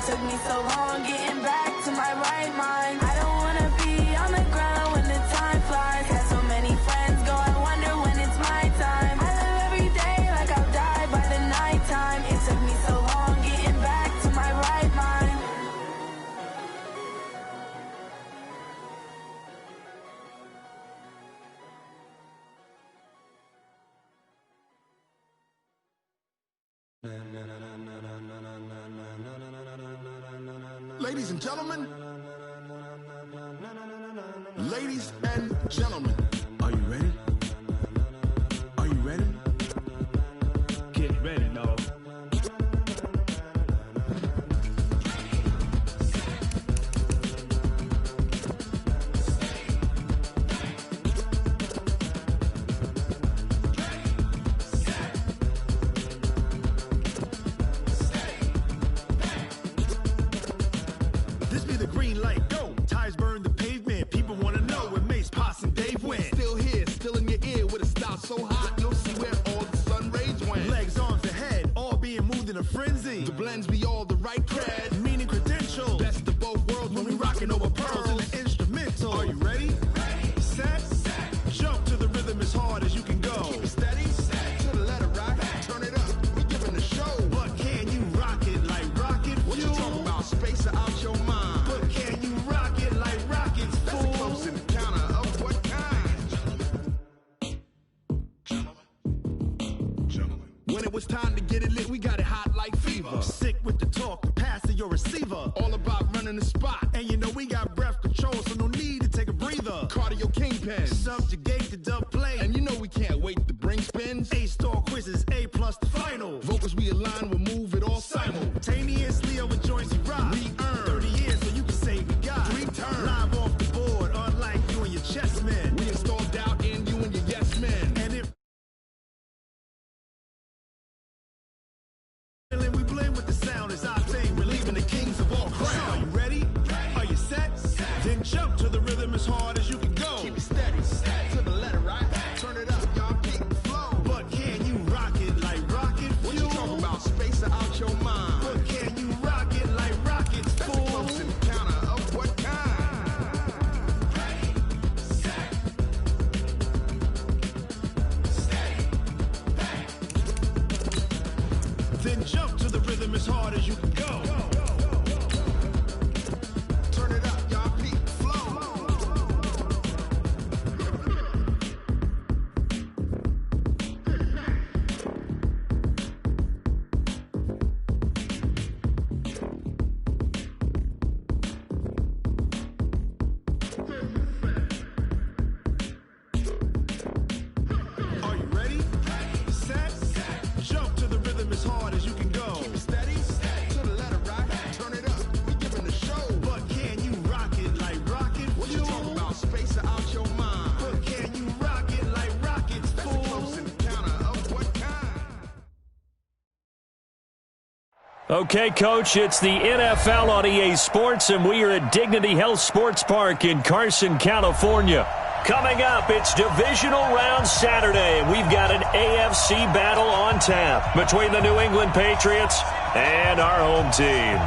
took me so long getting back to my right mind. I don't wanna be on the ground when the time flies. Got so many friends go, I wonder when it's my time. I live every day like I'll die by the nighttime. It took me so long getting back to my right mind. Ladies and gentlemen, ladies and gentlemen, are you ready? Are you ready? Get ready, no. This be the green light, go. Tires burn the pavement. People wanna know where Mace, Potts, and Dave went. Still here, still in your ear with a style so hot, you'll see where all the sun rays went. Legs, arms, and head, all being moved in a frenzy. The blends be all the right cred, meaning credentials. Best of both worlds when we rockin' over pearls in the instrumental. Are you ready? Set, jump to the rhythm as hard as you can go. Keep it steady, to the letter right. Turn it up, we giving the show. But can you rock it like rocket fuel? What you talking about? Space out your mind. But can you rock it like rockets, fool? That's a close encounter of what kind? Gentlemen. When it was time to get it lit, we got it hot like fever. Sick with the talk, the pass to your receiver. All about running the spot. And you know we got breath control, so no need to take a breather. Cardio kingpin, subjugate the dub play. And you know we can't wait to bring spins. A-star quizzes, A+ the final. Vocals we align, we'll move it all simultaneously over joints we rock. We earn 30 years so you can say we got 3 turns. Live off the board, unlike you and your chess men. We install doubt in you and your yes men. And if we blend with the sound is our thing, relieving the kings of all crowns. Are you ready? Are you set? Then jump to the rhythm as hard as you can go. Keep it steady, to the letter right. Turn it up, y'all keep the flow. But can you rock it like rocket fuel? What you talking about? Space out your mind. But can you rock it like rockets, fool? That's a close encounter of what kind? Then jump to the rhythm as hard as you can go. Turn it up, y'all keep the flow. Are you ready? Set, jump to the rhythm as hard as you can go. Keep it steady, to the letter right. Turn it up, we giving the show. But can you rock it like rocket fuel? What you talking about? Space out your mind. But can you rock it like rockets, fool? That's a close encounter of what kind? Okay, Coach, it's the NFL on EA Sports, and we are at Dignity Health Sports Park in Carson, California. Coming up, it's Divisional Round Saturday, and we've got an AFC battle on tap between the New England Patriots and our home team.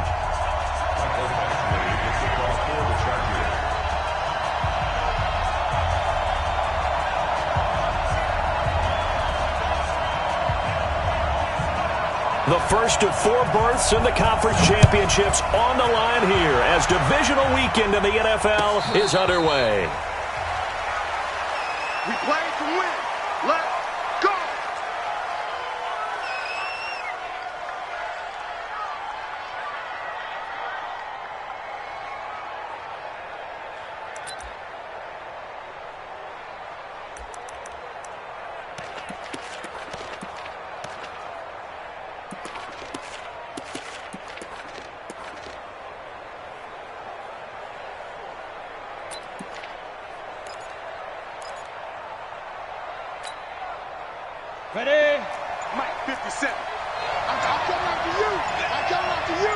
The first of 4 berths in the conference championships on the line here as divisional weekend in the NFL is underway. We play to win. Let's go. Ready? Mike, 57. I'm coming after you. I'm coming after you.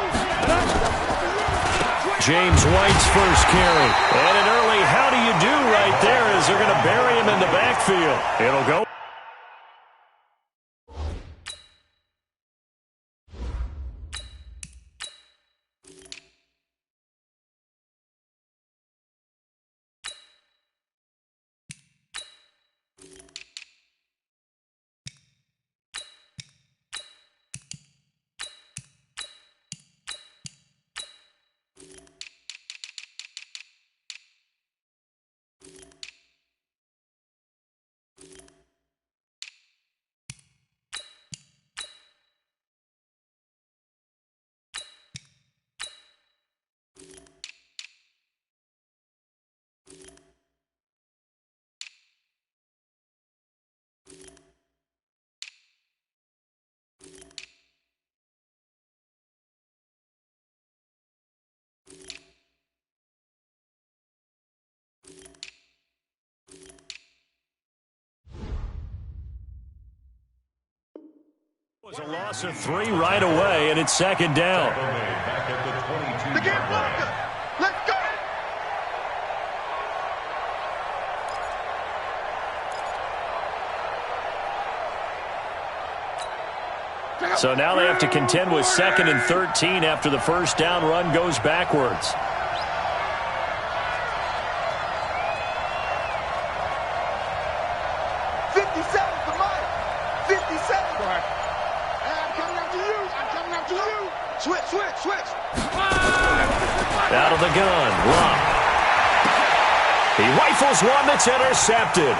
James White's first carry. And an early how do you do right there as they're going to bury him in the backfield. It'll go. A loss of 3 right away, and it's second down. The game blocker. Let's go. So now they have to contend with 2nd and 13 after the first down run goes backwards. Switch. Out of the gun, Locke. He rifles one that's intercepted.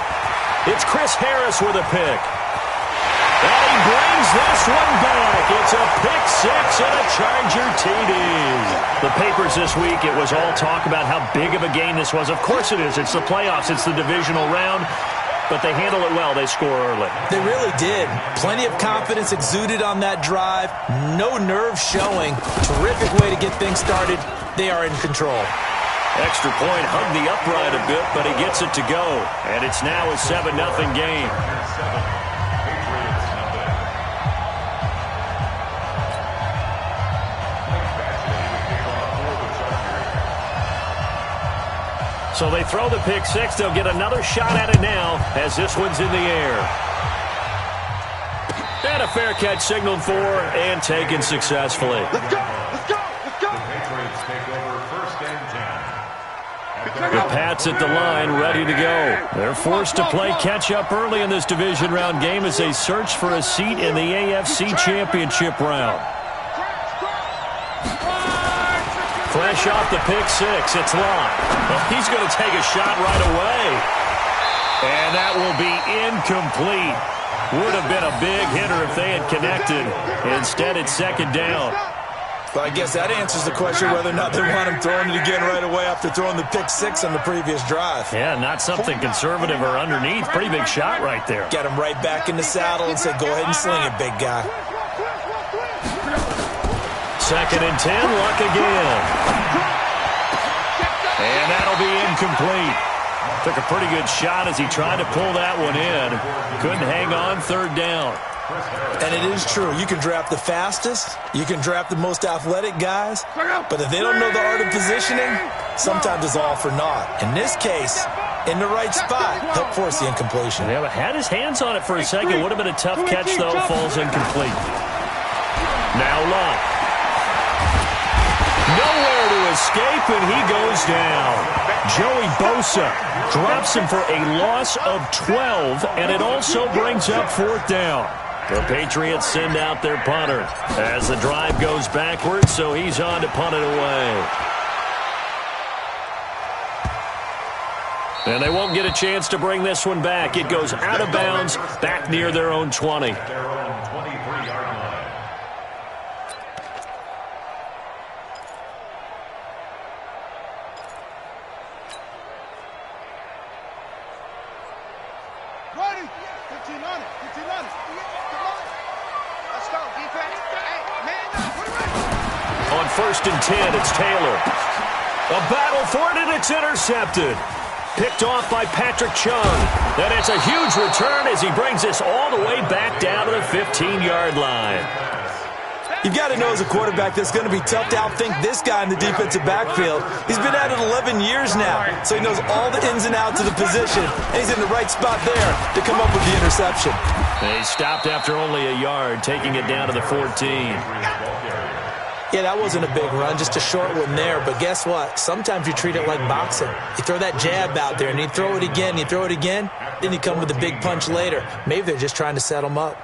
It's Chris Harris with a pick. And he brings this one back. It's a pick 6 and a Charger TD. The papers this week, it was all talk about how big of a game this was. Of course it is. It's the playoffs. It's the divisional round. But they handle it well. They score early. They really did. Plenty of confidence exuded on that drive. No nerve showing. Terrific way to get things started. They are in control. Extra point hugged the upright a bit, but he gets it to go. And it's now a 7-0 game. So they throw the pick 6. They'll get another shot at it now as this one's in the air. And a fair catch signaled for and taken successfully. Let's go. The Pats at the line, ready to go. They're forced to play catch-up early in this division round game as they search for a seat in the AFC Championship round. Fresh off the pick 6, it's Locke. Well, he's going to take a shot right away. And that will be incomplete. Would have been a big hitter if they had connected. Instead, it's second down. Well, I guess that answers the question whether or not they want him throwing it again right away after throwing the pick 6 on the previous drive. Yeah, not something conservative or underneath. Pretty big shot right there. Get him right back in the saddle and say, go ahead and sling it, big guy. 2nd and 10, Luck again. And that'll be incomplete. Took a pretty good shot as he tried to pull that one in. Couldn't hang on, 3rd down. And it is true. You can draft the fastest. You can draft the most athletic guys. But if they don't know the art of positioning, sometimes it's all for naught. In this case, in the right spot, help force the incompletion. Yeah, but had his hands on it for a second. Would have been a tough catch, though. Falls incomplete. Now Luck. Nowhere to escape, and he goes down. Joey Bosa drops him for a loss of 12, and it also brings up 4th down. The Patriots send out their punter as the drive goes backwards, so he's on to punt it away. And they won't get a chance to bring this one back. It goes out of bounds, back near their own 20. On 1st and 10, it's Taylor. A battle for it, and it's intercepted. Picked off by Patrick Chung. Then it's a huge return as he brings this all the way back down to the 15-yard line. You've got to know as a quarterback that's going to be tough to outthink this guy in the defensive backfield. He's been at it 11 years now, so he knows all the ins and outs of the position, and he's in the right spot there to come up with the interception. They stopped after only a yard, taking it down to the 14. Yeah, that wasn't a big run, just a short one there. But guess what? Sometimes you treat it like boxing. You throw that jab out there, and you throw it again, then you come with a big punch later. Maybe they're just trying to set him up.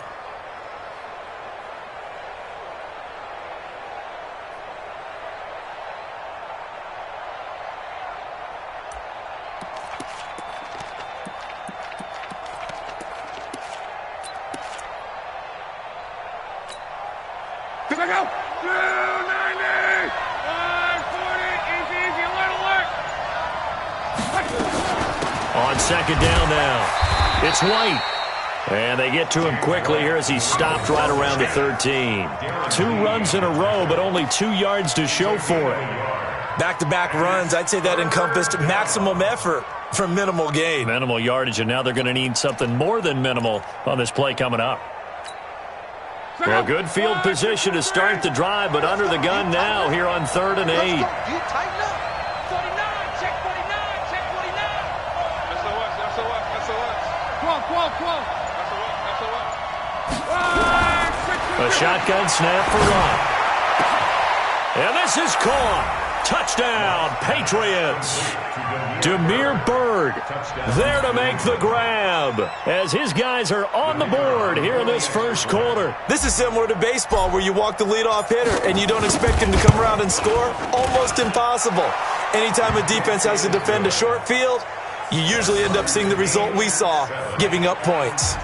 On 2nd down now, it's White. And they get to him quickly here as he's stopped right around the 13. 2 runs in a row, but only 2 yards to show for it. Back-to-back runs, I'd say that encompassed maximum effort for minimal gain. Minimal yardage, and now they're going to need something more than minimal on this play coming up. Well, good field position to start the drive, but under the gun now here on 3rd and 8. You tighten up. 49, check 49, check 49. SOS. Quo. A shotgun snap for Lott. And this is caught. Touchdown, Patriots. Damiere Byrd there to make the grab as his guys are on the board here in this first quarter. This is similar to baseball where you walk the leadoff hitter and you don't expect him to come around and score. Almost impossible. Anytime a defense has to defend a short field, you usually end up seeing the result we saw, giving up points.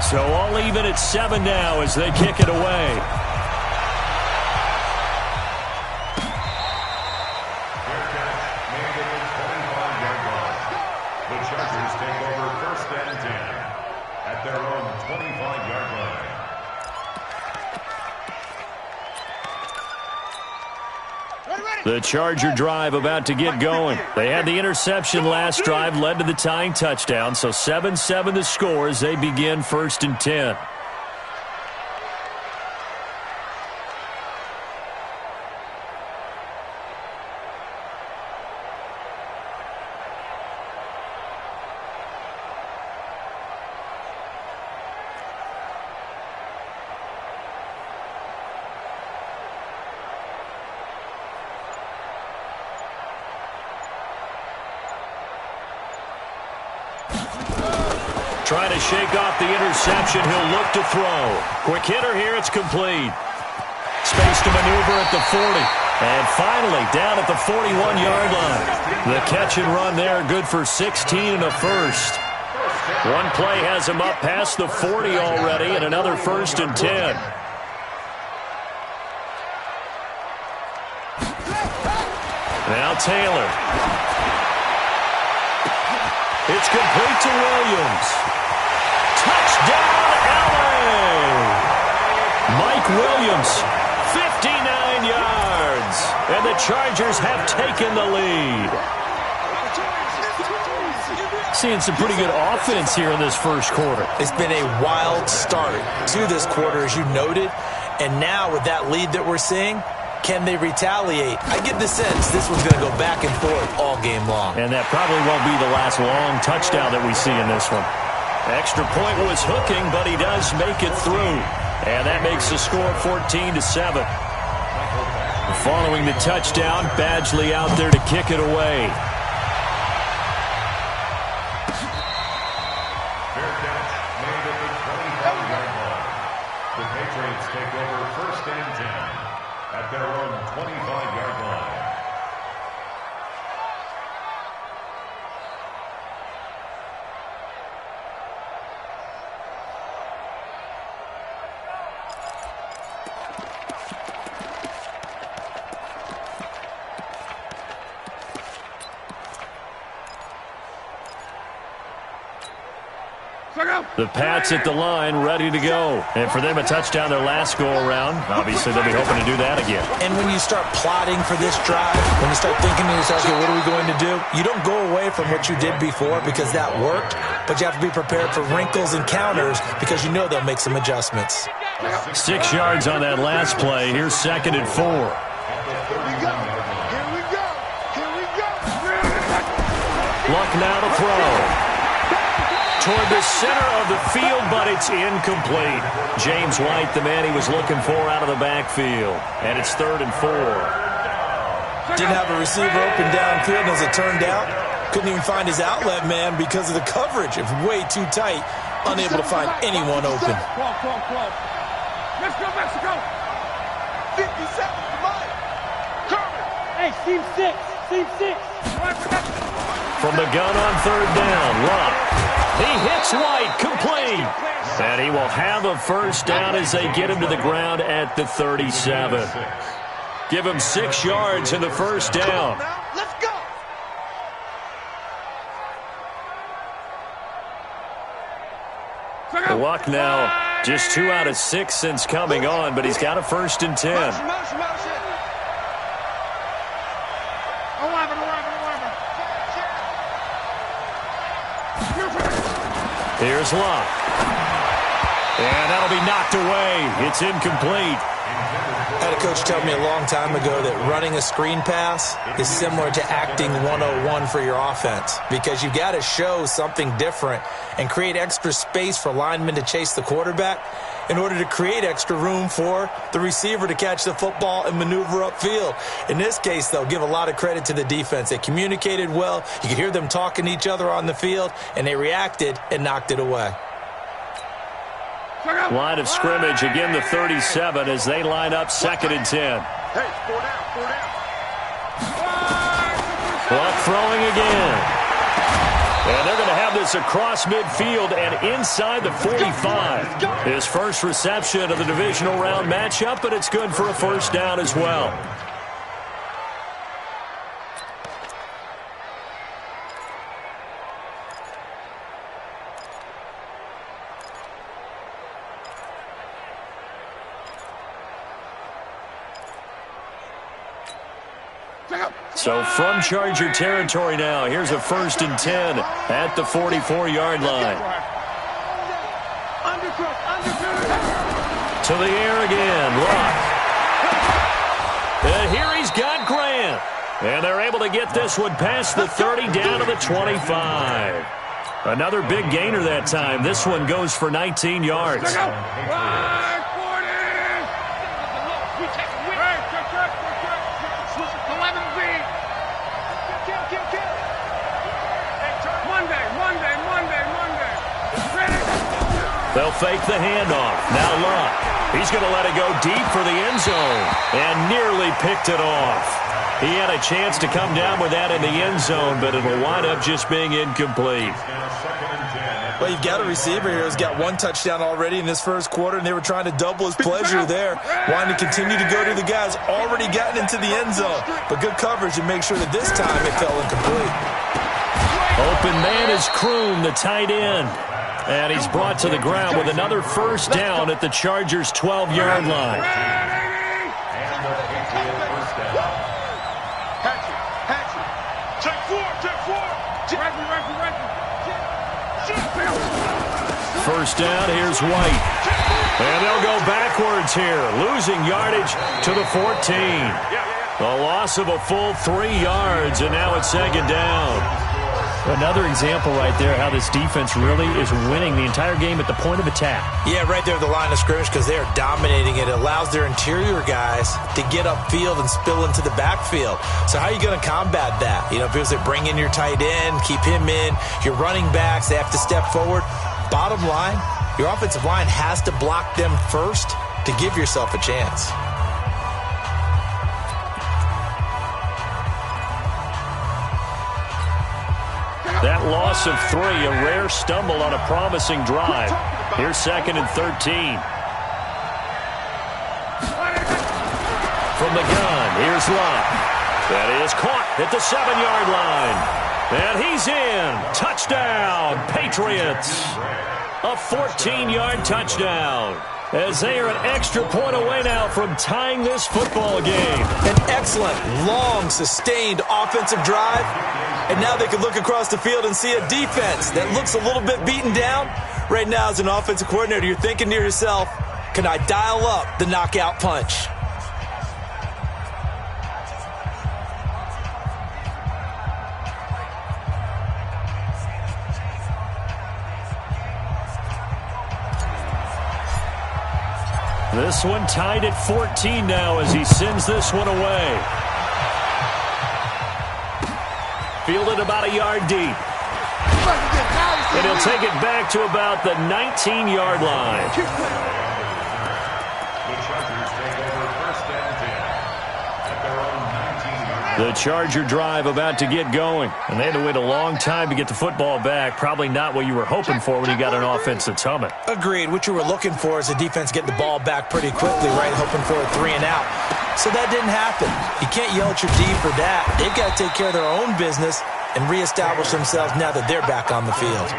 So all even at 7 now as they kick it away. The Charger drive about to get going. They had the interception last drive, led to the tying touchdown. So 7-7 the score as they begin 1st and 10. Trying to shake off the interception. He'll look to throw. Quick hitter here. It's complete. Space to maneuver at the 40. And finally down at the 41-yard line. The catch and run there. Good for 16 and a first. One play has him up past the 40 already and another 1st and 10. Now Taylor. It's complete to Williams. Touchdown, LA! Mike Williams, 59 yards. And the Chargers have taken the lead. Seeing some pretty good offense here in this first quarter. It's been a wild start to this quarter, as you noted. And now with that lead that we're seeing, can they retaliate? I get the sense this one's going to go back and forth all game long. And that probably won't be the last long touchdown that we see in this one. Extra point was hooking, but he does make it through. And that makes the score 14-7. Following the touchdown, Badgley out there to kick it away. Fair catch made at the 25-yard line. The Patriots take over 1st and 10 at their own 25-yard line. The Pats at the line, ready to go. And for them, a touchdown their last go-around. Obviously, they'll be hoping to do that again. And when you start plotting for this drive, when you start thinking to yourself, okay, what are we going to do? You don't go away from what you did before because that worked, but you have to be prepared for wrinkles and counters because you know they'll make some adjustments. 6 yards on that last play. Here's 2nd and 4. Here we go. Luck now to throw. Toward the center of the field, but it's incomplete. James White, the man he was looking for out of the backfield. And it's 3rd and 4. Didn't have a receiver open downfield, and as it turned out, couldn't even find his outlet man because of the coverage. It was way too tight, unable to find anyone open. Let's go, Mexico. 57, come on. Kermit. Hey, Team 6. From the gun on 3rd down, Luck. He hits White, complete. And he will have a first down as they get him to the ground at the 37. Give him 6 yards in the first down. Let's go. Luck now, just 2 out of 6 since coming on, but he's got a 1st and 10. Motion. 11. Here's Luck. And that'll be knocked away. It's incomplete. I had a coach tell me a long time ago that running a screen pass is similar to acting 101 for your offense, because you've got to show something different and create extra space for linemen to chase the quarterback in order to create extra room for the receiver to catch the football and maneuver upfield. In this case, they'll give a lot of credit to the defense. They communicated well. You could hear them talking to each other on the field, and they reacted and knocked it away. Line of scrimmage, again the 37 as they line up 2nd and 10. Hey, 4 down. Clock throwing again. And they're going to have this across midfield and inside the 45. His first reception of the divisional round matchup, but it's good for a first down as well. So from Charger territory now, here's a 1st and 10 at the 44-yard line. To the air again, Luck. And here he's got Grant. And they're able to get this one past the 30 down to the 25. Another big gainer that time. This one goes for 19 yards. They'll fake the handoff. Now Luck. He's going to let it go deep for the end zone. And nearly picked it off. He had a chance to come down with that in the end zone, but it'll wind up just being incomplete. Well, you've got a receiver here who's got 1 touchdown already in this first quarter, and they were trying to double his pleasure there, wanting to continue to go to the guys already gotten into the end zone. But good coverage to make sure that this time it fell incomplete. Open man is Kroom, the tight end. And he's brought to the ground with another first down at the Chargers' 12-yard line. First down, here's White. And they'll go backwards here, losing yardage to the 14. A loss of a full 3 yards, and now it's 2nd down. Another example right there how this defense really is winning the entire game at the point of attack. Yeah, right there at the line of scrimmage, because they are dominating it. It allows their interior guys to get upfield and spill into the backfield. So how are you going to combat that? You know, because they bring in your tight end, keep him in. Your running backs, they have to step forward. Bottom line, your offensive line has to block them first to give yourself a chance. That loss of 3, a rare stumble on a promising drive. Here's 2nd and 13. From the gun, here's Luck. That is caught at the 7-yard line. And he's in. Touchdown, Patriots. A 14-yard touchdown. As they are an extra point away now from tying this football game. An excellent, long, sustained offensive drive. And now they can look across the field and see a defense that looks a little bit beaten down. Right now, as an offensive coordinator, you're thinking to yourself, can I dial up the knockout punch? This one tied at 14 now as he sends this one away. Fielded about a yard deep. And he'll take it back to about the 19-yard line. The Chargers take over 1st and 10 at their own 19-yard line. The Charger drive about to get going. And they had to wait a long time to get the football back. Probably not what you were hoping for when you got an offense that's humming. Agreed. What you were looking for is the defense getting the ball back pretty quickly, right? Hoping for a 3 and out. So that didn't happen. You can't yell at your D for that. They've got to take care of their own business and reestablish themselves now that they're back on the field.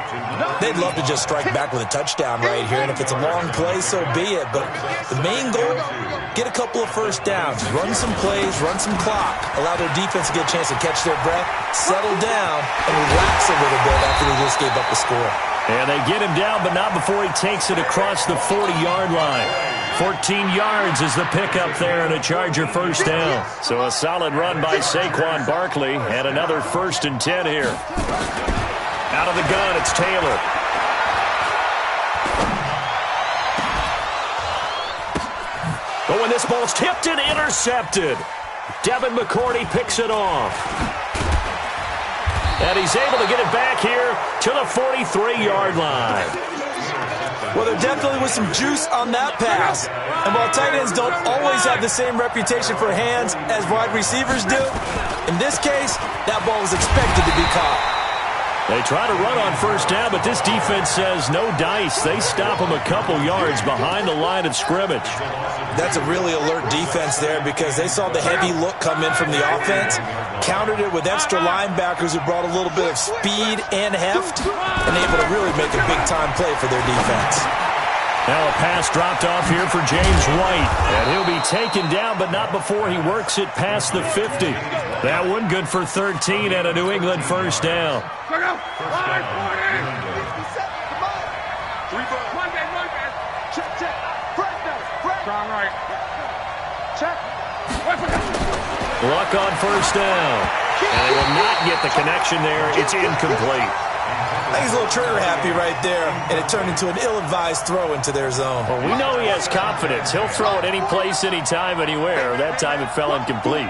They'd love to just strike back with a touchdown right here, and if it's a long play, so be it. But the main goal, get a couple of first downs, run some plays, run some clock, allow their defense to get a chance to catch their breath, settle down, and relax a little bit after they just gave up the score. And they get him down, but not before he takes it across the 40-yard line. 14 yards is the pickup there and a Charger first down. So a solid run by Saquon Barkley and another 1st and 10 here. Out of the gun, it's Taylor. Oh, and this ball's tipped and intercepted. Devin McCourty picks it off. And he's able to get it back here to the 43-yard line. Well, there definitely was some juice on that pass. And while tight ends don't always have the same reputation for hands as wide receivers do, in this case, that ball was expected to be caught. They try to run on first down, but this defense says no dice. They stop them a couple yards behind the line of scrimmage. That's a really alert defense there because they saw the heavy look come in from the offense, countered it with extra linebackers who brought a little bit of speed and heft, and able to really make a big-time play for their defense. Now a pass dropped off here for James White. And he'll be taken down, but not before he works it past the 50. That one good for 13 and a New England first down. Luck on first down. And they will not get the connection there. It's incomplete. I think he's a little trigger happy right there, and it turned into an ill-advised throw into their zone. Well, we know he has confidence. He'll throw it any place, anytime, anywhere. That time it fell incomplete.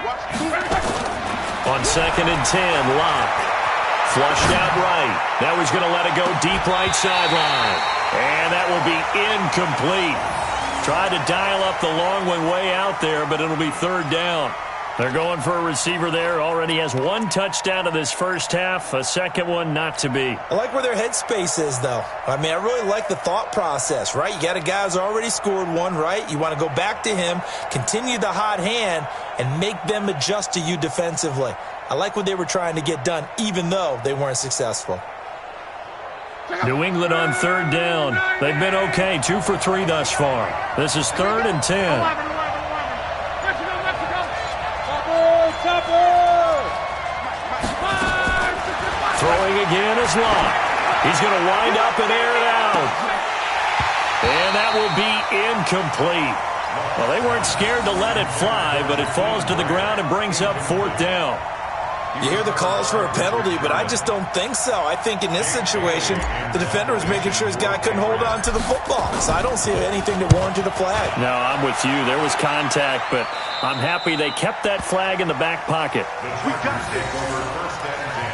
On 2nd and 10, Locke. Flushed out right. Now he's going to let it go deep right sideline. And that will be incomplete. Tried to dial up the long one way out there, but it'll be 3rd down. They're going for a receiver there. Already has 1 touchdown in this first half. A second one not to be. I like where their headspace is, though. I mean, I really like the thought process, right? You got a guy who's already scored one, right? You want to go back to him, continue the hot hand, and make them adjust to you defensively. I like what they were trying to get done, even though they weren't successful. New England on 3rd down. They've been okay, 2 for 3 thus far. This is 3rd and 10. Throwing again is Locke. He's going to wind up and air it out. And that will be incomplete. Well, they weren't scared to let it fly, but it falls to the ground and brings up 4th down. You hear the calls for a penalty, but I just don't think so. I think in this situation, the defender was making sure his guy couldn't hold on to the football. So I don't see anything that warranted a flag. No, I'm with you. There was contact, but I'm happy they kept that flag in the back pocket. We got it. Over 1st and 10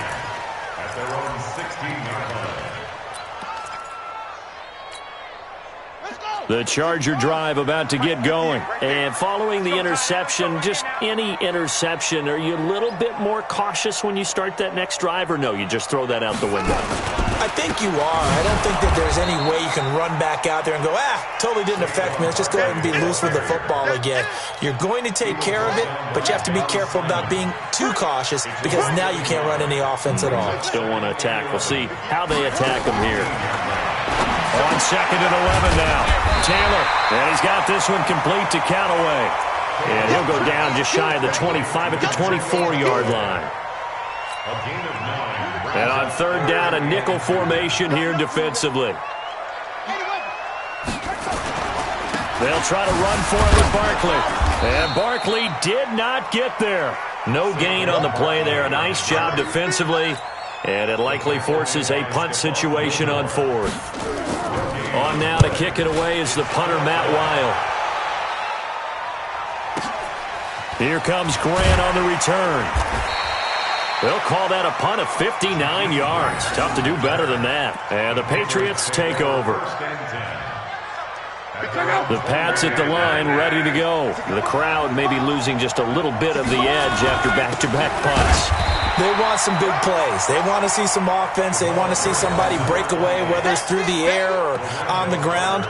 at their own 16-yard line. The Charger drive about to get going. And following the interception, just any interception, are you a little bit more cautious when you start that next drive, or no, you just throw that out the window? I think you are. I don't think that there's any way you can run back out there and go, totally didn't affect me. Let's just go ahead and be loose with the football again. You're going to take care of it, but you have to be careful about being too cautious because now you can't run any offense at all. Still want to attack. We'll see how they attack them here. On 2nd and 11 now. Taylor, and he's got this one complete to Callaway. And he'll go down just shy of the 25 at the 24-yard line. And on 3rd down, a nickel formation here defensively. They'll try to run for it with Barkley. And Barkley did not get there. No gain on the play there. A nice job defensively. And it likely forces a punt situation on 4th. On now to kick it away is the punter, Matt Weil. Here comes Grant on the return. They'll call that a punt of 59 yards. Tough to do better than that. And the Patriots take over. The Pats at the line, ready to go. The crowd may be losing just a little bit of the edge after back-to-back punts. They want some big plays. They want to see some offense. They want to see somebody break away, whether it's through the air or on the ground.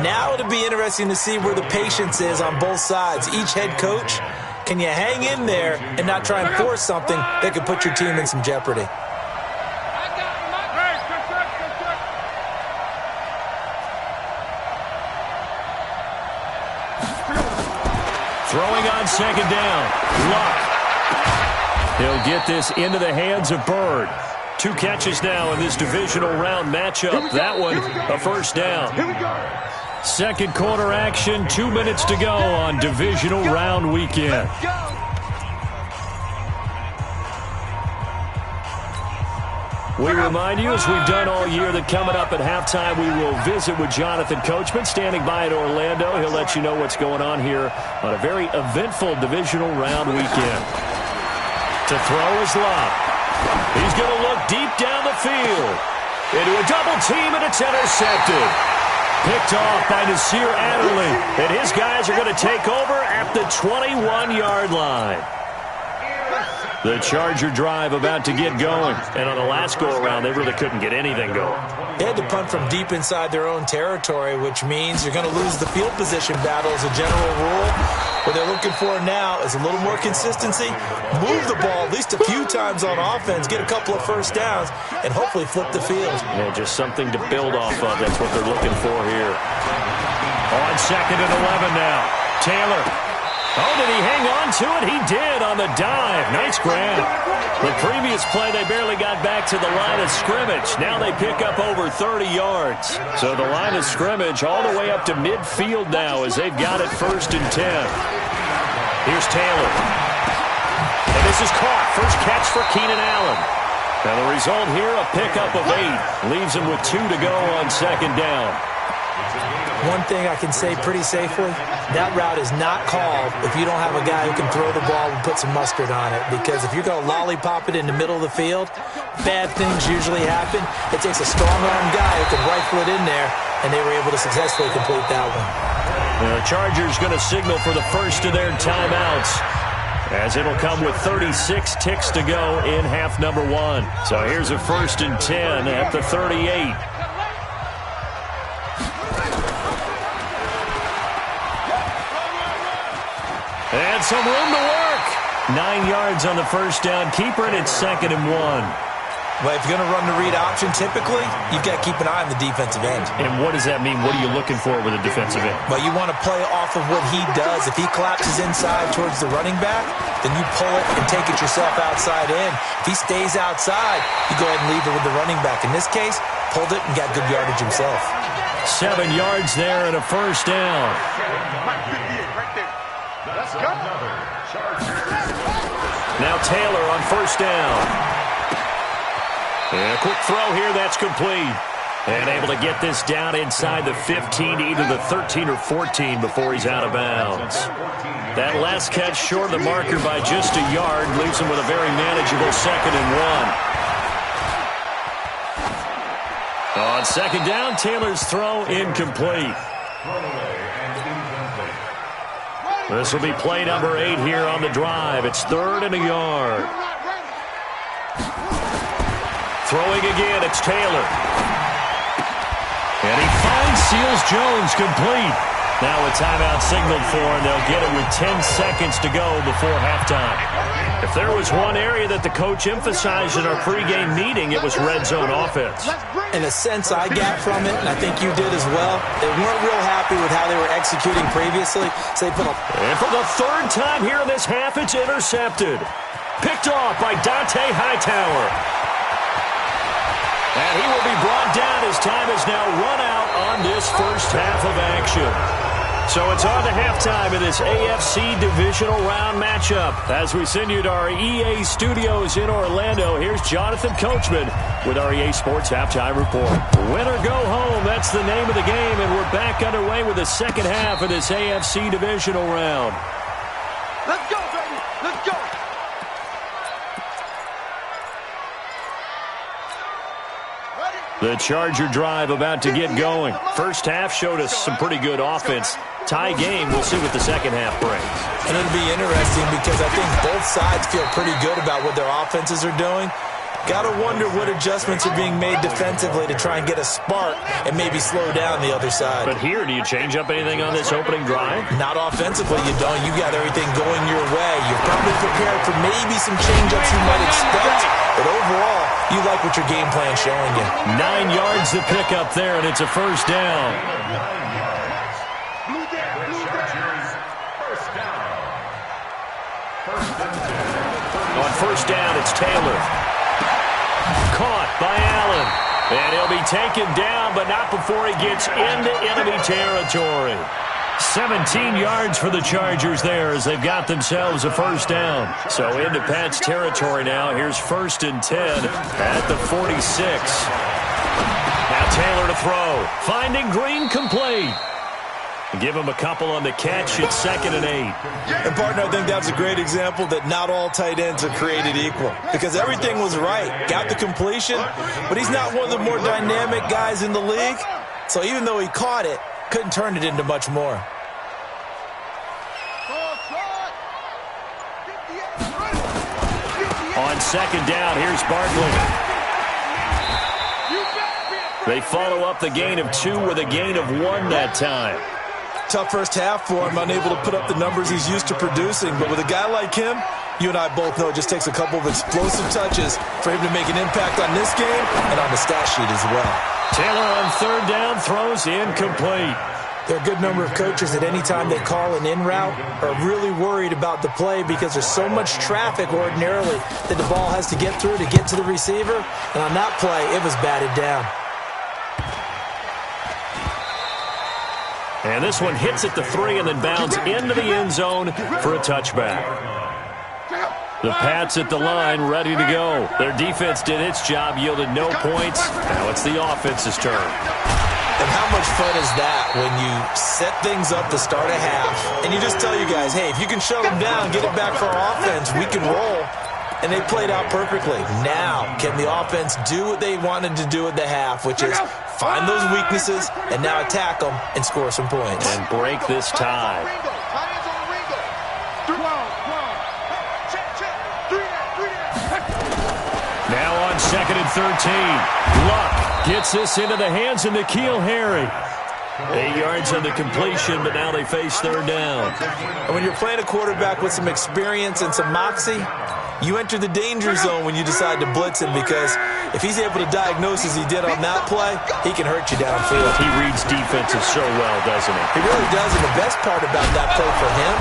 Now it'll be interesting to see where the patience is on both sides. Each head coach, can you hang in there and not try and force something that could put your team in some jeopardy? Throwing on 2nd down. Luck. He'll get this into the hands of Bird. 2 catches now in this divisional round matchup. That one, a first down. Second quarter action, 2 minutes to go on divisional round weekend. We remind you, as we've done all year, that coming up at halftime, we will visit with Jonathan Coachman, standing by in Orlando. He'll let you know what's going on here on a very eventful divisional round weekend. To throw is Love. He's going to look deep down the field. Into a double team, and it's intercepted. Picked off by Nasir Adderley. And his guys are going to take over at the 21-yard line. The Charger drive about to get going. And on the last go-around, they really couldn't get anything going. They had to punt from deep inside their own territory, which means you're going to lose the field position battle as a general rule. What they're looking for now is a little more consistency, move the ball at least a few times on offense, get a couple of first downs, and hopefully flip the field. Yeah, just something to build off of. That's what they're looking for here. On 2nd and 11 now. Taylor. Oh, did he hang on to it? He did on the dive. Nice grab. The previous play, they barely got back to the line of scrimmage. Now they pick up over 30 yards. So the line of scrimmage all the way up to midfield now as they've got it 1st and 10. Here's Taylor. And this is caught. First catch for Keenan Allen. Now the result here, a pickup of 8. Leaves him with 2 to go on 2nd down. One thing I can say pretty safely, that route is not called if you don't have a guy who can throw the ball and put some mustard on it. Because if you're going to lollipop it in the middle of the field, bad things usually happen. It takes a strong-arm guy who can rifle it in there, and they were able to successfully complete that one. The Chargers going to signal for the first of their timeouts, as it'll come with 36 ticks to go in half number 1. So here's a 1st and 10 at the 38. And some room to work. 9 yards on the first down. Keeper, and it's 2nd and 1. Well, if you're going to run the read option, typically, you've got to keep an eye on the defensive end. And what does that mean? What are you looking for with a defensive end? Well, you want to play off of what he does. If he collapses inside towards the running back, then you pull it and take it yourself outside in. If he stays outside, you go ahead and leave it with the running back. In this case, pulled it and got good yardage himself. 7 yards there and a first down. Now Taylor on first down. And a quick throw here, that's complete. And able to get this down inside the 15 to either the 13 or 14 before he's out of bounds. That last catch short of the marker by just a yard leaves him with a very manageable 2nd and 1. On 2nd down, Taylor's throw incomplete. This will be play number 8 here on the drive. It's 3rd and a yard. Throwing again, it's Taylor. And he finds Seals-Jones complete. Now a timeout signaled for, and they'll get it with 10 seconds to go before halftime. If there was one area that the coach emphasized in our pregame meeting, it was red zone offense. In a sense I got from it, and I think you did as well, they weren't real happy with how they were executing previously, so they put a... And for the 3rd time here in this half, it's intercepted. Picked off by Dante Hightower. And he will be brought down as time is now run out on this first half of action. So it's on to halftime in this AFC divisional round matchup. As we send you to our EA studios in Orlando, here's Jonathan Coachman with our EA Sports Halftime Report. Win or go home, that's the name of the game, and we're back underway with the second half of this AFC divisional round. Let's go, baby. Let's go. The Charger drive about to get going. First half showed us some pretty good offense. Tie game, we'll see what the second half brings. And it'll be interesting because I think both sides feel pretty good about what their offenses are doing. Got to wonder what adjustments are being made defensively to try and get a spark and maybe slow down the other side. But here, do you change up anything on this opening drive? Not offensively, you don't. You got everything going your way. You're probably prepared for maybe some change-ups you might expect. But overall, you like what your game plan's showing you. 9 yards to pick up there, and it's a first down. On first down, it's Taylor. caught by Allen. And he'll be taken down, but not before he gets into enemy territory. 17 yards for the Chargers there as they've got themselves a first down. So into Pat's territory now. Here's 1st and 10 at the 46. Now Taylor to throw. Finding Green complete. Give him a couple on the catch. It's 2nd and 8. And, partner, I think that's a great example that not all tight ends are created equal because everything was right. Got the completion, but he's not one of the more dynamic guys in the league. So even though he caught it, couldn't turn it into much more. On 2nd down, here's Barkley. They follow up the gain of 2 with a gain of 1 that time. Tough first half for him, unable to put up the numbers he's used to producing. But with a guy like him, you and I both know it just takes a couple of explosive touches for him to make an impact on this game and on the stat sheet as well. Taylor on 3rd down throws incomplete. There are a good number of coaches that any time they call an in route are really worried about the play because there's so much traffic ordinarily that the ball has to get through to get to the receiver. And on that play, it was batted down. And this one hits at the 3 and then bounds into the end zone for a touchback. The Pats at the line, ready to go. Their defense did its job, yielded no points. Now it's the offense's turn. And how much fun is that when you set things up to start a half, and you just tell you guys, hey, if you can shut them down, get it back for our offense, we can roll. And they played out perfectly. Now, can the offense do what they wanted to do at the half, which is find those weaknesses and now attack them and score some points. And break this tie. Now on 2nd and 13. Luck gets this into the hands of N'Keal Harry. 8 yards on the completion, but now they face 3rd down. And when you're playing a quarterback with some experience and some moxie, you enter the danger zone when you decide to blitz him because if he's able to diagnose as he did on that play, he can hurt you downfield. He reads defenses so well, doesn't he? He really does, and the best part about that play for him,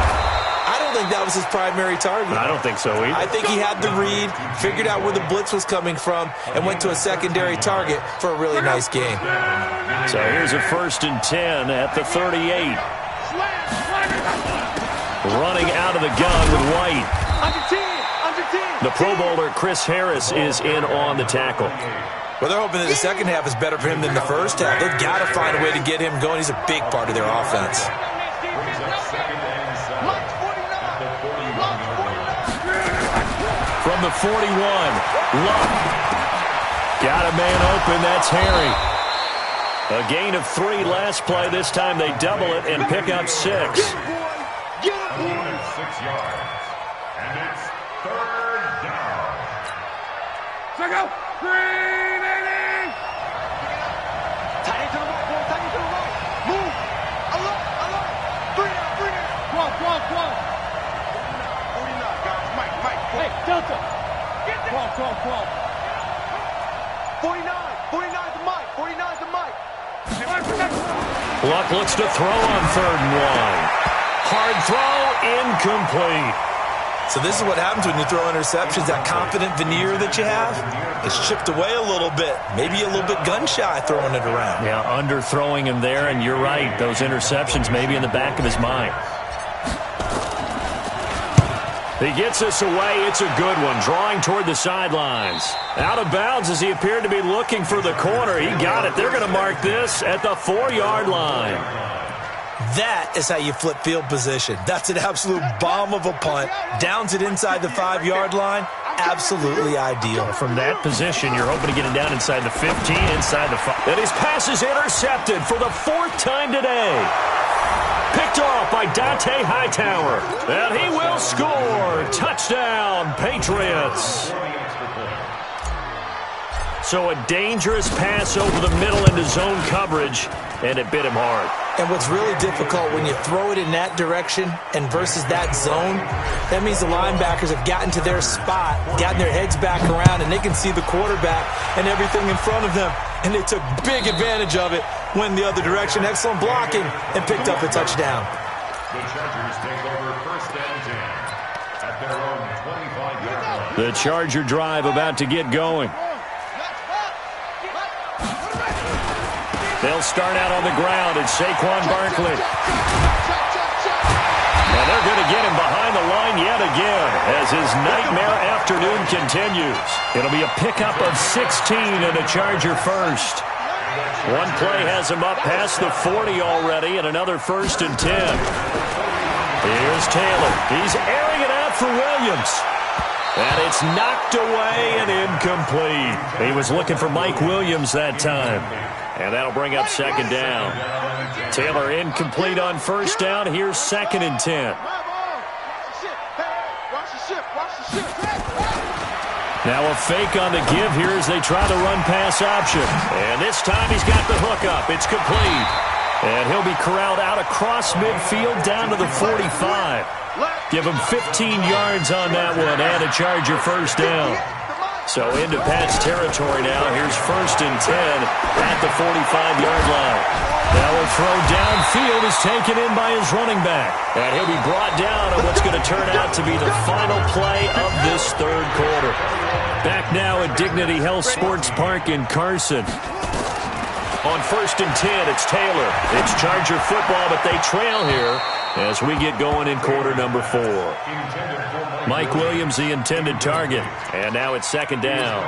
I don't think that was his primary target. I don't think so either. I think he had the read, figured out where the blitz was coming from, and went to a secondary target for a really nice game. So here's a 1st and 10 at the 38. Running out of the gun with White. The Pro Bowler Chris Harris is in on the tackle. Well, they're hoping that the second half is better for him than the first half. They've got to find a way to get him going. He's a big part of their offense. From the 41, Luck. Got a man open, that's Harry. A gain of 3 last play. This time they double it and pick up 6. A gain of 6 yards. And it's 3rd down. Check out. Green inning. Tight to the right. Move. Alert. 3 down. 12. 49, guys. Mike. Hey, Delta. 12. 49 to Mike. 49 to Mike. Luck looks to throw on 3rd and 1. Hard throw, incomplete. So this is what happens when you throw interceptions. That confident veneer that you have, it's chipped away a little bit. Maybe a little bit gun-shy throwing it around. Yeah, underthrowing him there, and you're right. Those interceptions maybe in the back of his mind. He gets this away. It's a good one. Drawing toward the sidelines. Out of bounds as he appeared to be looking for the corner. He got it. They're going to mark this at the 4-yard line. That is how you flip field position. That's an absolute bomb of a punt. Downs it inside the 5-yard line. Absolutely ideal. From that position, you're hoping to get it down inside the 15, inside the 5. And his pass is intercepted for the 4th time today. Picked off by Dante Hightower. And he will score. Touchdown, Patriots. So a dangerous pass over the middle into zone coverage, and it bit him hard. And what's really difficult when you throw it in that direction and versus that zone, that means the linebackers have gotten to their spot, gotten their heads back around, and they can see the quarterback and everything in front of them. And they took big advantage of it, went the other direction, excellent blocking, and picked up a touchdown. The Chargers take over 1st and 10 at their own 25-yard line. The Charger drive about to get going. They'll start out on the ground. It's Saquon Barkley. And they're going to get him behind the line yet again as his nightmare afternoon continues. It'll be a pickup of 16 and a Charger first. One play has him up past the 40 already and another 1st and 10. Here's Taylor. He's airing it out for Williams. And it's knocked away and incomplete. He was looking for Mike Williams that time. And that'll bring up 2nd down. Taylor incomplete on 1st down. Here's 2nd and 10. Now a fake on the give here as they try the run-pass option. And this time he's got the hook up. It's complete. And he'll be corralled out across midfield down to the 45. Give him 15 yards on that one and a Charger 1st down. So into Pat's territory now. Here's 1st and 10 at the 45-yard line. Now a throw downfield is taken in by his running back. And he'll be brought down on what's going to turn out to be the final play of this 3rd quarter. Back now at Dignity Health Sports Park in Carson. On 1st and 10, it's Taylor. It's Charger football, but they trail here as we get going in quarter number 4. Mike Williams, the intended target. And now it's 2nd down.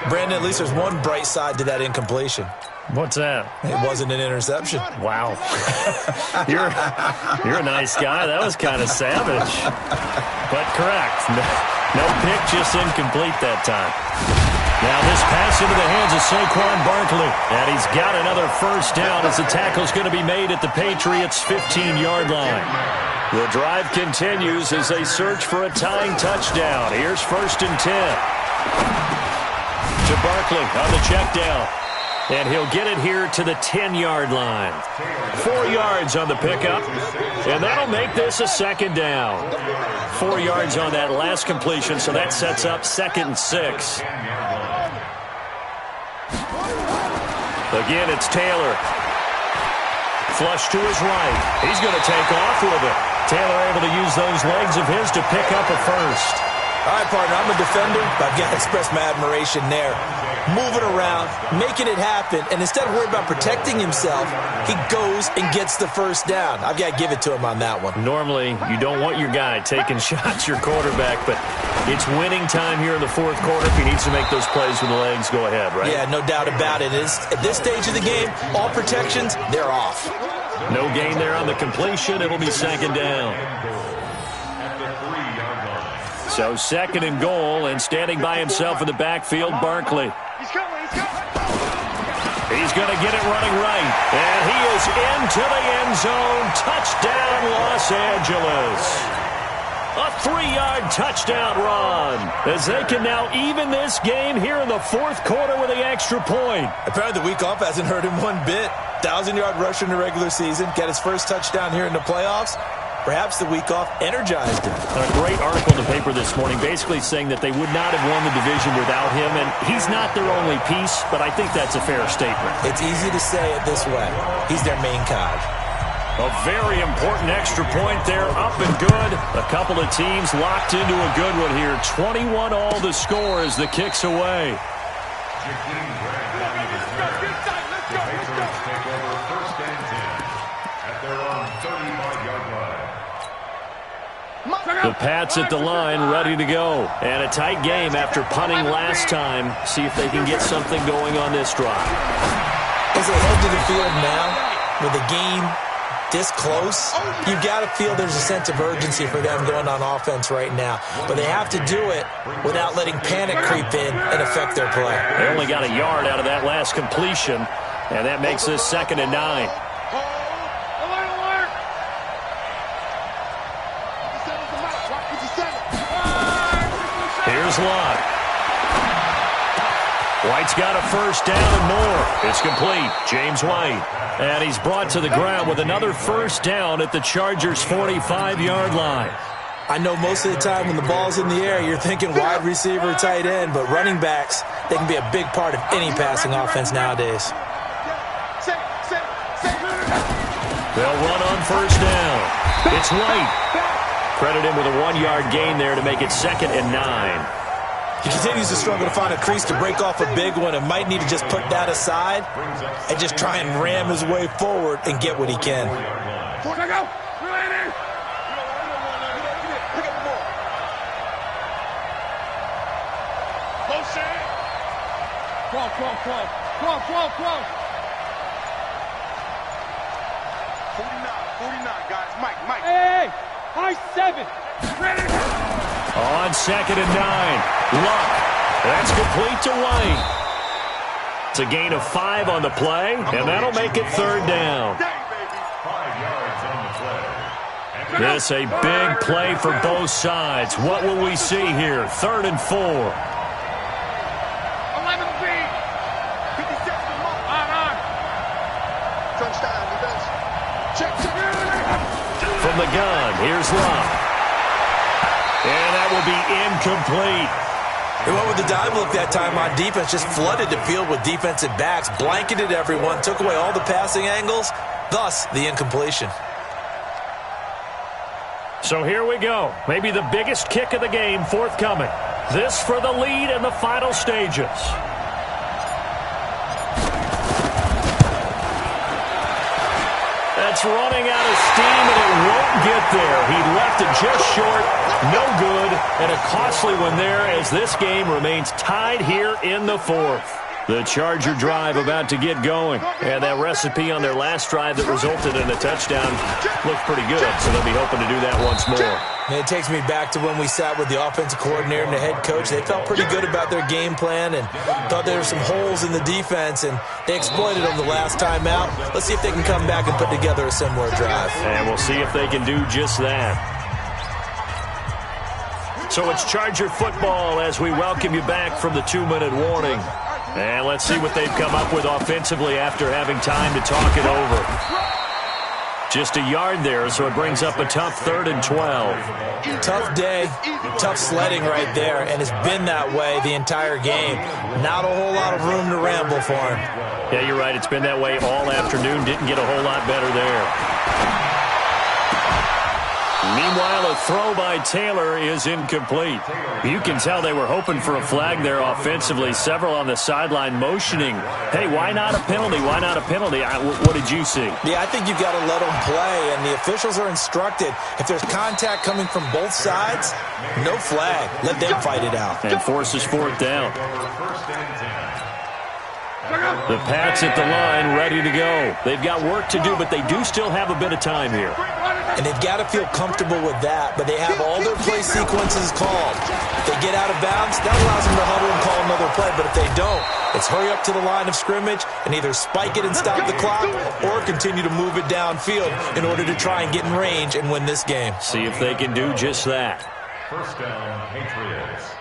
Brandon, at least there's one bright side to that incompletion. What's that? It wasn't an interception. Wow. You're a nice guy. That was kind of savage. But correct. No pick, just incomplete that time. Now this pass into the hands of Saquon Barkley. And he's got another 1st down as the tackle's going to be made at the Patriots' 15-yard line. The drive continues as they search for a tying touchdown. Here's 1st and 10. To Barkley on the check down. And he'll get it here to the 10-yard line. 4 yards on the pickup. And that'll make this a 2nd down. 4 yards on that last completion, so that sets up 2nd and 6. Again, it's Taylor. Flush to his right. He's going to take off with it. Taylor able to use those legs of his to pick up a 1st. All right, partner, I'm a defender, but I've got to express my admiration there. Moving around, making it happen, and instead of worrying about protecting himself, he goes and gets the 1st down. I've got to give it to him on that one. Normally, you don't want your guy taking shots, your quarterback, but it's winning time here in the 4th quarter. If he needs to make those plays with the legs, go ahead, right? Yeah, no doubt about it. At this stage of the game, all protections, they're off. No gain there on the completion. It'll be 2nd down. So 2nd and goal, and standing by himself in the backfield, Barkley. He's going to get it running right. And he is into the end zone. Touchdown, Los Angeles. A 3-yard touchdown run as they can now even this game here in the 4th quarter with the extra point. Apparently the week off hasn't hurt him one bit. 1,000-yard rusher in the regular season. Got his 1st touchdown here in the playoffs. Perhaps the week off energized him. A great article in the paper this morning basically saying that they would not have won the division without him, and he's not their only piece, but I think that's a fair statement. It's easy to say it this way. He's their main cog. A very important extra point there, up and good. A couple of teams locked into a good one here. 21 all the score as the kick's away. The Pats at the line, ready to go. And a tight game after punting last time. See if they can get something going on this drive. As they head to the field now, with the game this close, you've got to feel there's a sense of urgency for them going on offense right now. But they have to do it without letting panic creep in and affect their play. They only got a yard out of that last completion, and that makes this 2nd and 9. Here's Lott. White's got a 1st down and more. It's complete. James White. And he's brought to the ground with another 1st down at the Chargers' 45-yard line. I know most of the time when the ball's in the air, you're thinking wide receiver, tight end, but running backs, they can be a big part of any passing offense nowadays. They'll run on 1st down. It's White. Credit him with a 1-yard gain there to make it 2nd and 9. He continues to struggle to find a crease to break off a big one and might need to just put that aside and just try and ram his way forward and get what he can. Come. 49, guys. Mike. Hey, high 7. Ready. On 2nd and 9. Luck. That's complete to White. It's a gain of 5 on the play, and that'll make it 3rd down. 5 yards on the play. This a big play for both sides. What will we see here? 3rd and 4. 11B. 56 on. Touchdown, defense. Check. From the gun, here's Luck. And that will be incomplete. They went with the dime look that time on defense, just flooded the field with defensive backs, blanketed everyone, took away all the passing angles, thus the incompletion. So here we go. Maybe the biggest kick of the game forthcoming. This for the lead in the final stages. That's running out of steam, and it won't get there. He left it just short. No good, and a costly one there as this game remains tied here in the 4th. The Charger drive about to get going, and that recipe on their last drive that resulted in a touchdown looked pretty good, so they'll be hoping to do that once more. And it takes me back to when we sat with the offensive coordinator and the head coach. They felt pretty good about their game plan and thought there were some holes in the defense, and they exploited them the last time out. Let's see if they can come back and put together a similar drive. And we'll see if they can do just that. So it's Charger football as we welcome you back from the 2-minute warning. And let's see what they've come up with offensively after having time to talk it over. Just a yard there, so it brings up a tough 3rd and 12. Tough day, tough sledding right there, and it's been that way the entire game. Not a whole lot of room to ramble for him. Yeah, you're right. It's been that way all afternoon. Didn't get a whole lot better there. Meanwhile, a throw by Taylor is incomplete. You can tell they were hoping for a flag there offensively. Several on the sideline motioning, hey, why not a penalty? Why not a penalty? What did you see? Yeah, I think you've got to let them play, and the officials are instructed. If there's contact coming from both sides, no flag. Let them fight it out. And forces 4th down. The Pats at the line ready to go. They've got work to do, but they do still have a bit of time here. And they've got to feel comfortable with that, but they have all their play sequences called. If they get out of bounds, that allows them to huddle and call another play, but if they don't, it's hurry up to the line of scrimmage and either spike it and stop the clock or continue to move it downfield in order to try and get in range and win this game. See if they can do just that. 1st down, Patriots.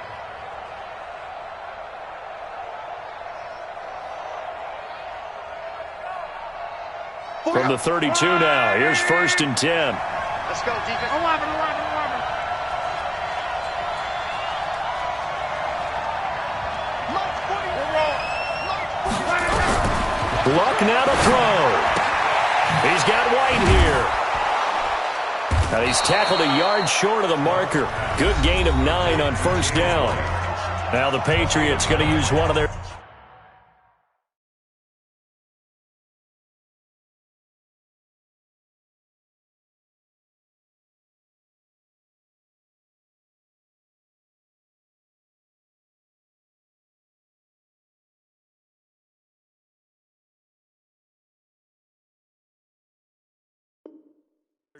From the 32 now, here's 1st and 10. Let's go, defense. 11. Luck now to throw. He's got White here. And he's tackled a yard short of the marker. Good gain of 9 on 1st down. Now the Patriots going to use one of their...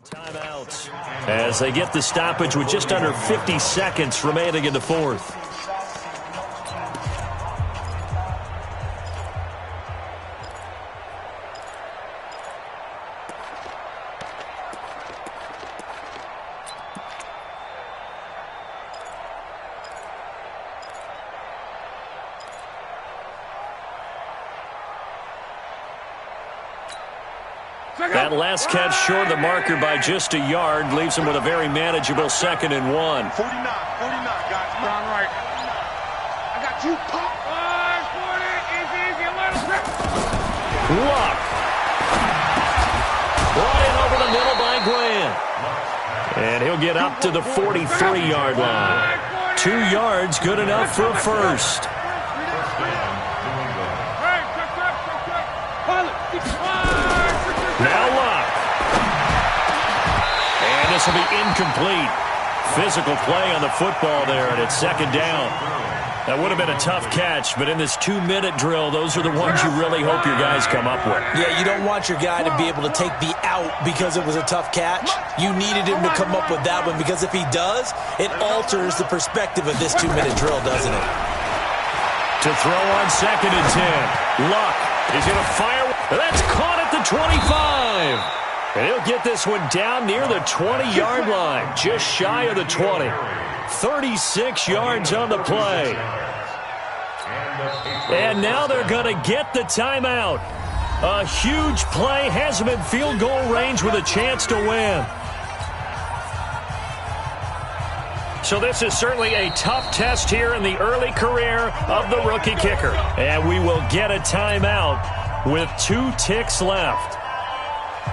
timeouts as they get the stoppage with just under 50 seconds remaining in the 4th. That last catch short of the marker by just a yard leaves him with a very manageable 2nd and 1. 49, guys. Down right. I got you. Pop. 40. Easy. A little bit. Luck. Brought in over the middle by Grant. And he'll get up to the 43-yard line. 2 yards, good enough for a first. Now Luck. And this will be incomplete. Physical play on the football there, and it's second down. That would have been a tough catch, but in this 2-minute drill, those are the ones you really hope your guys come up with. Yeah, you don't want your guy to be able to take the out because it was a tough catch. You needed him to come up with that one, because if he does, it alters the perspective of this 2-minute drill, doesn't it? To throw on second and 10. Luck is going to fire. That's caught at the 25. And he'll get this one down near the 20-yard line, just shy of the 20. 36 yards on the play. And now they're going to get the timeout. A huge play, has them in field goal range with a chance to win. So this is certainly a tough test here in the early career of the rookie kicker. And we will get a timeout with 2 ticks left.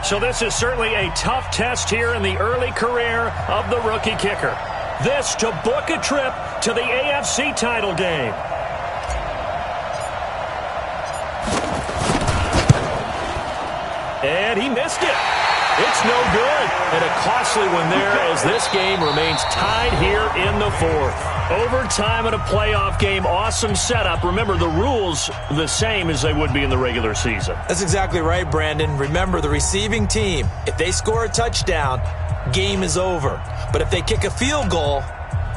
So this is certainly a tough test here in the early career of the rookie kicker. This to book a trip to the AFC title game. And he missed it. It's no good. And a costly one there as this game remains tied here in the 4th. Overtime in a playoff game, awesome setup. Remember, the rules the same as they would be in the regular season. That's exactly right, Brandon. Remember, the receiving team, if they score a touchdown, game is over. But if they kick a field goal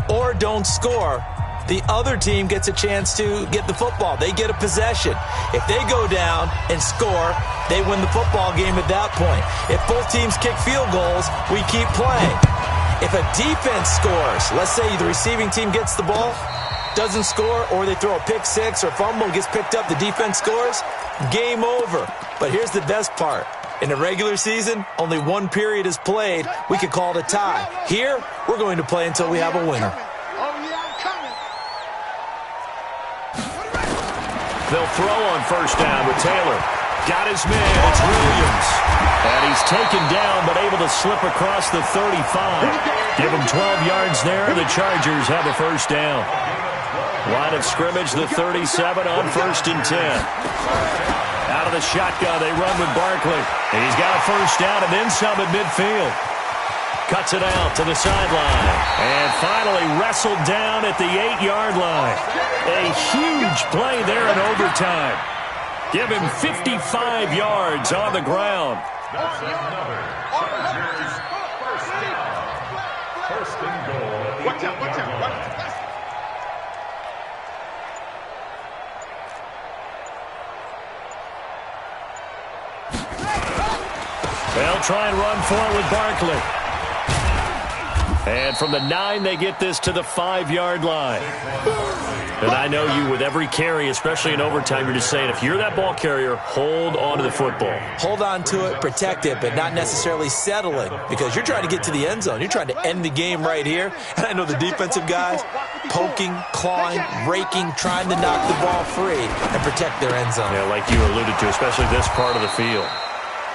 or don't score, the other team gets a chance to get the football. They get a possession. If they go down and score, they win the football game at that point. If both teams kick field goals, we keep playing. If a defense scores, let's say the receiving team gets the ball, doesn't score, or they throw a pick six or fumble, gets picked up, the defense scores, game over. But here's the best part. In the regular season, only 1 period is played. We could call it a tie. Here, we're going to play until we have a winner. They'll throw on first down with Taylor. Got his man. It's Williams. And he's taken down, but able to slip across the 35. Give him 12 yards there. The Chargers have a first down. Line of scrimmage, the 37 on first and 10. Out of the shotgun, they run with Barkley. And he's got a first down and then some at midfield. Cuts it out to the sideline. And finally wrestled down at the 8-yard line. A huge play there in overtime. Give him 55 yards on the ground. That's another Chargers first down. First and goal at the 8-yard line. They'll try and run for it with Barkley. And from the 9, they get this to the 5-yard line. And I know you, with every carry, especially in overtime, you're just saying, if you're that ball carrier, hold on to the football. Hold on to it, protect it, but not necessarily settling, because you're trying to get to the end zone. You're trying to end the game right here. And I know the defensive guys poking, clawing, raking, trying to knock the ball free and protect their end zone. Yeah, like you alluded to, especially this part of the field.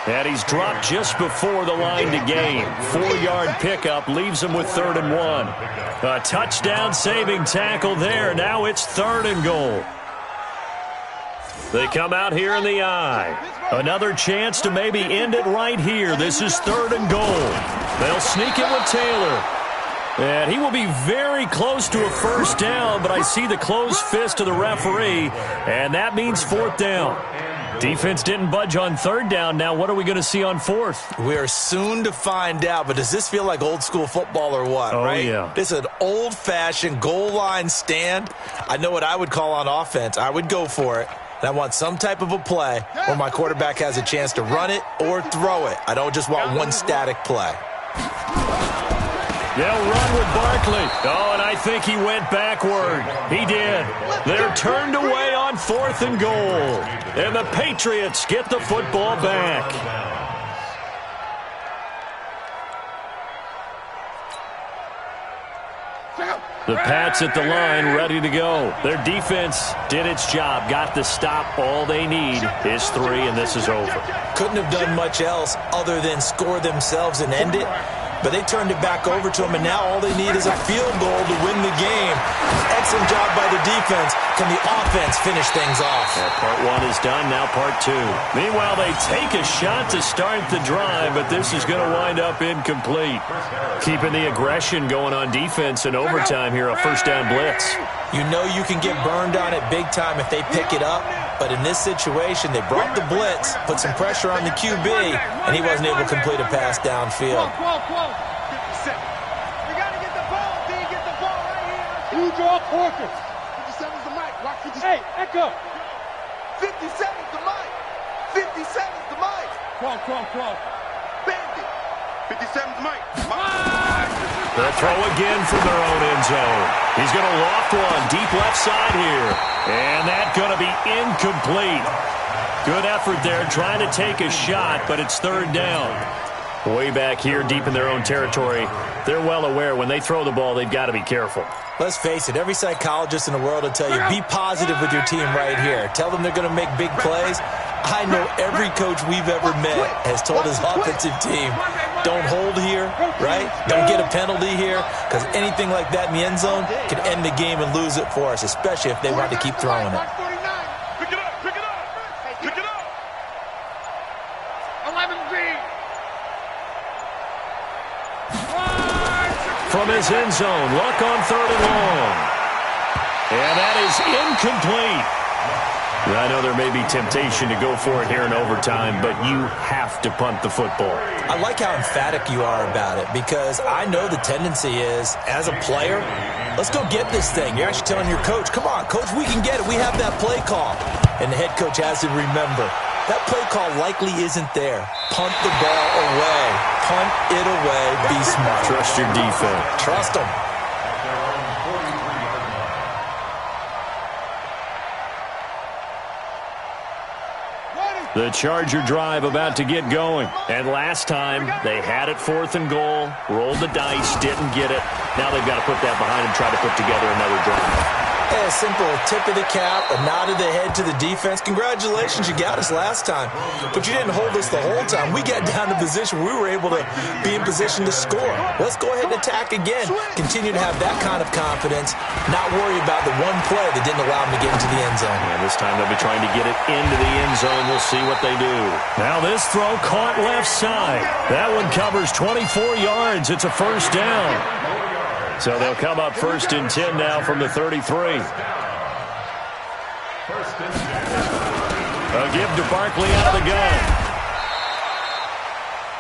And he's dropped just before the line to gain. 4-yard pickup leaves him with 3rd and 1. A touchdown saving tackle there. Now it's 3rd and goal. They come out here in the eye. Another chance to maybe end it right here. This is 3rd and goal. They'll sneak it with Taylor. And he will be very close to a first down, but I see the closed fist of the referee, and that means 4th down. Defense didn't budge on 3rd down. Now what are we going to see on 4th? We are soon to find out, but does this feel like old school football or what, right? Yeah. This is an old-fashioned goal line stand. I know what I would call on offense. I would go for it. And I want some type of a play where my quarterback has a chance to run it or throw it. I don't just want one static play. They'll run with Barkley. Oh, and I think he went backward. He did. They're turned away on 4th and goal. And the Patriots get the football back. The Pats at the line, ready to go. Their defense did its job, got the stop. All they need is 3, and this is over. Couldn't have done much else other than score themselves and end it. but they turned it back over to him, and now all they need is a field goal to win the game. Excellent job by the defense. Can the offense finish things off? Yeah, part one is done, now part two. Meanwhile, they take a shot to start the drive, but this is going to wind up incomplete. Keeping the aggression going on defense in overtime here, a first down blitz. You know you can get burned on it big time if they pick it up, but in this situation, they brought the blitz, put some pressure on the QB, and he wasn't able to complete a pass downfield. 57. You got to get the ball, D. Get the ball right here. You draw quarters. 57's the mic. Watch 57. Hey, Echo. 57's the mic. 57's the mic. Crawl. Bandit. 57's the mic. They'll throw again from their own end zone. He's going to loft one deep left side here. And that's going to be incomplete. Good effort there trying to take a shot, but it's third down. Way back here deep in their own territory, they're well aware when they throw the ball, they've got to be careful. Let's face it, every psychologist in the world will tell you, be positive with your team right here. Tell them they're going to make big plays. I know every coach we've ever met has told his offensive team, don't hold here, right? Don't get a penalty here, because anything like that in the end zone can end the game and lose it for us, especially if they want to keep throwing it. Pick it up. Pick it up. 11B. From his end zone, Luck on third and long. And that is incomplete. I know there may be temptation to go for it here in overtime, but you have to punt the football. I like how emphatic you are about it, because I know the tendency is, as a player, let's go get this thing. You're actually telling your coach, come on, coach, we can get it. We have that play call. And the head coach has to remember, that play call likely isn't there. Punt the ball away. Punt it away. Be smart. Trust your defense. Trust them. The Charger drive about to get going. And last time, they had it fourth and goal, rolled the dice, didn't get it. Now they've got to put that behind and try to put together another drive. A simple tip of the cap, a nod of the head to the defense. Congratulations, you got us last time. But you didn't hold us the whole time. We got down to position where we were able to be in position to score. Let's go ahead and attack again. Continue to have that kind of confidence, not worry about the one play that didn't allow them to get into the end zone. And this time they'll be trying to get it into the end zone. We'll see what they do. Now this throw caught left side. That one covers 24 yards. It's a first down. So they'll come up first and 10 now from the 33. A give to Barkley out of the gun.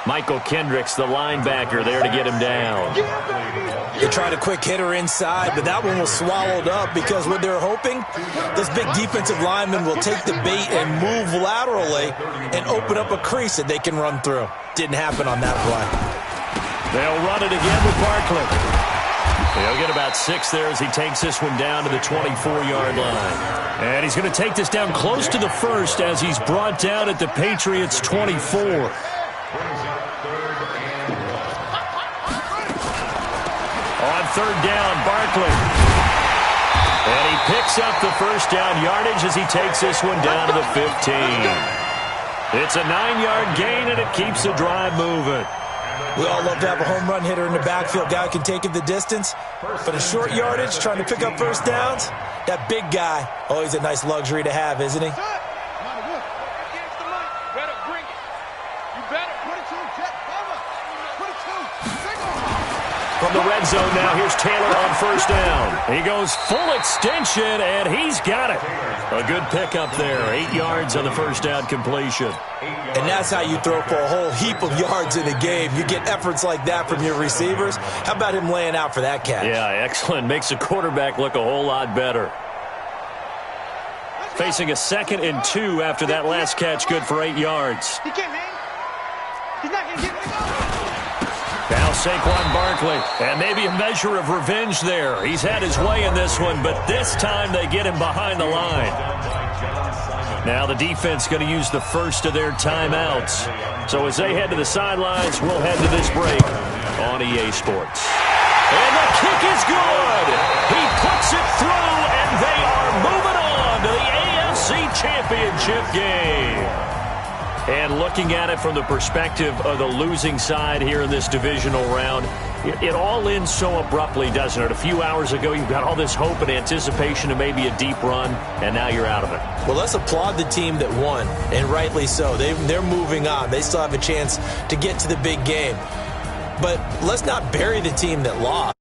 Michael Kendricks, the linebacker, there to get him down. They tried a quick hitter inside, but that one was swallowed up because what they're hoping, this big defensive lineman will take the bait and move laterally and open up a crease that they can run through. Didn't happen on that play. They'll run it again with Barkley. He'll get about 6 there as he takes this one down to the 24-yard line. And he's going to take this down close to the first as he's brought down at the Patriots' 24. On third down, Barkley. And he picks up the first down yardage as he takes this one down to the 15. It's a 9-yard gain, and it keeps the drive moving. We all love to have a home run hitter in the backfield. Guy who can take it the distance. But a short yardage, trying to pick up first downs, that big guy, always a nice luxury to have, isn't he? From the red zone now, here's Taylor on first down. He goes full extension, and he's got it. A good pickup there. 8 yards on the first down completion. And that's how you throw for a whole heap of yards in a game. You get efforts like that from your receivers. How about him laying out for that catch? Yeah, excellent. Makes the quarterback look a whole lot better. Facing a 2nd and 2 after that last catch, good for 8 yards. He can't, man. He's not going to get it. Now Saquon Barkley, and maybe a measure of revenge there. He's had his way in this one, but this time they get him behind the line. Now the defense going to use the first of their timeouts. So as they head to the sidelines, we'll head to this break on EA Sports. And the kick is good. He puts it through, and they are moving on to the AFC Championship game. And looking at it from the perspective of the losing side here in this divisional round, it all ends so abruptly, doesn't it? A few hours ago, you've got all this hope and anticipation of maybe a deep run, and now you're out of it. Well, let's applaud the team that won, and rightly so. They're moving on. They still have a chance to get to the big game. But let's not bury the team that lost.